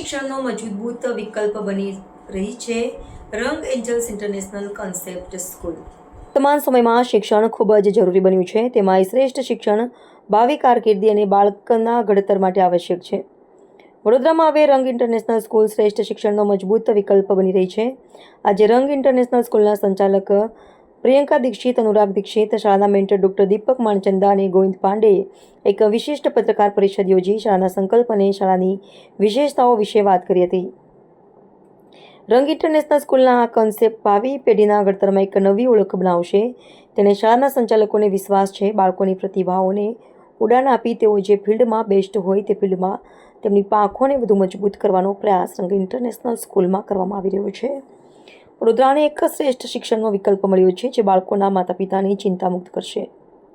શિક્ષણનો મજબૂત વિકલ્પ બની રહી છે રંગ એન્જલ્સ ઇન્ટરનેશનલ કોન્સેપ્ટ સ્કૂલ. વર્તમાન સમયમાં શિક્ષણ ખૂબ જ જરૂરી બન્યું છે. તેમાં શ્રેષ્ઠ શિક્ષણ ભાવિ કારકિર્દી અને બાળકના ઘડતર માટે આવશ્યક છે. વડોદરામાં હવે રંગ ઇન્ટરનેશનલ સ્કૂલ શ્રેષ્ઠ શિક્ષણનો મજબૂત વિકલ્પ બની રહી છે. આજે રંગ ઇન્ટરનેશનલ સ્કૂલના સંચાલક પ્રિયંકા દીક્ષિત, અનુરાગ દીક્ષિત, શાળાના મેન્ટર ડૉક્ટર દીપક માણચંદા અને ગોવિંદ પાંડેએ એક વિશિષ્ટ પત્રકાર પરિષદ યોજી શાળાના સંકલ્પ અને શાળાની વિશેષતાઓ વિશે વાત કરી હતી. રંગ ઇન્ટરનેશનલ સ્કૂલના આ કોન્સેપ્ટ ભાવિ પેઢીના ઘડતરમાં એક નવી ઓળખ બનાવશે. તેને શાળાના સંચાલકોને વિશ્વાસ છે. બાળકોની પ્રતિભાઓને ઉડાન આપી તેઓ જે ફિલ્ડમાં બેસ્ટ હોય તે ફિલ્ડમાં તેમની પાંખોને વધુ મજબૂત કરવાનો પ્રયાસ રંગ ઇન્ટરનેશનલ સ્કૂલમાં કરવામાં આવી રહ્યો છે. વડોદરાને એક શ્રેષ્ઠ શિક્ષણનો વિકલ્પ મળ્યો છે જે બાળકોના માતા પિતાની ચિંતા મુક્ત કરશે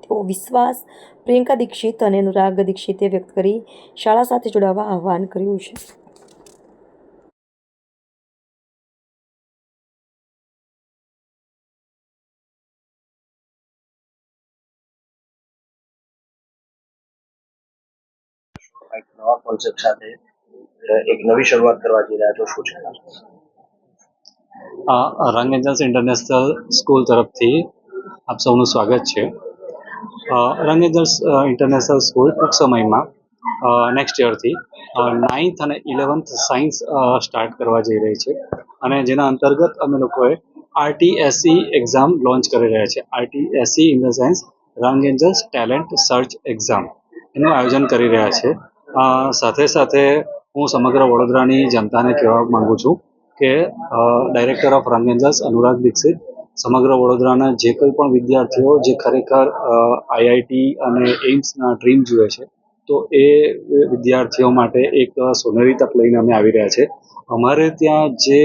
તેવો વિશ્વાસ પ્રિયંકા દીક્ષિત અને અનુરાગ દીક્ષિતે વ્યક્ત કરી શાળા સાથે જોડાવા આહ્વાન કર્યું છે. એક નવા કોન્સેપ્ટ સાથે એક નવી શરૂઆત કરવા જઈ રહ્યા છો, શું છે? રંગ એન્જલ્સ ઇન્ટરનેશનલ સ્કૂલ તરફથી આપ સૌનું સ્વાગત છે. રંગ એન્જલ્સ ઇન્ટરનેશનલ સ્કૂલ ટૂંક સમયમાં નેક્સ્ટ યરથી 9th અને 11th સાયન્સ સ્ટાર્ટ કરવા જઈ રહી છે અને જેના અંતર્ગત અમે લોકોએ RTSE એક્ઝામ લોન્ચ કરી રહ્યા છે. RTSE ઇન ધ સેન્સ રંગ એન્જલ્સ ટેલેન્ટ સર્ચ એક્ઝામ એનું આયોજન કરી રહ્યા છે. સાથે સાથે હું સમગ્ર વડોદરાની જનતાને કહેવા માગું છું કે ડાયરેક્ટર ઓફ રંગ એન્જલ્સ અનુરાગ દીક્ષિત સમગ્ર વડોદરાના જે કોઈ પણ વિદ્યાર્થીઓ જે ખરેખર IIT અને એઇમ્સના ડ્રીમ જુએ છે તો એ વિદ્યાર્થીઓ માટે એક સોનેરી તક લઈને અમે આવી રહ્યા છે. અમારે ત્યાં જે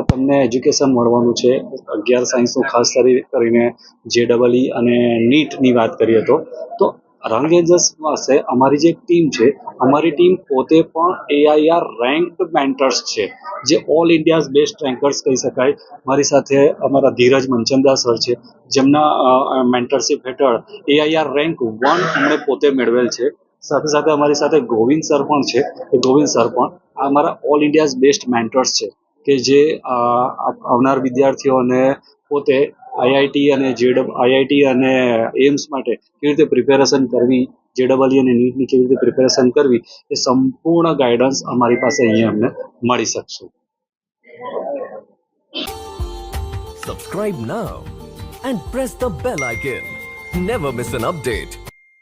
તમને એજ્યુકેશન મળવાનું છે 11 સાયન્સનું ખાસ કરીને JEE અને નીટની વાત કરીએ તો રંગ એન્જલ્સ પાસે અમારી જે ટીમ છે, અમારી ટીમ પોતે પણ AIR રેન્કડ મેન્ટર્સ છે જે ઓલ ઇન્ડિયાઝ બેસ્ટ રેન્કર્સ કહી શકાય. મારી સાથે અમારા ધીરજ મનચંદા સર છે જેમના મેન્ટરશિપ હેઠળ AIR રેન્ક 1 એમણે પોતે મેળવેલ છે. સાથે સાથે અમારી સાથે ગોવિંદ સર પણ છે. એ ગોવિંદ સર પણ અમારા ઓલ ઇન્ડિયાઝ બેસ્ટ મેન્ટર્સ છે કે જે આવનાર વિદ્યાર્થીઓને પોતે IIT અને એમ્સ માટે કેવી રીતે પ્રિપેરેશન કરવી, JEE અને નીટની કેવી રીતે પ્રિપેરેશન કરવી એ સંપૂર્ણ ગાઈડન્સ અમારી પાસે અહીંયા અમને મળી શકશે. Subscribe now and press the bell icon. Never miss an update.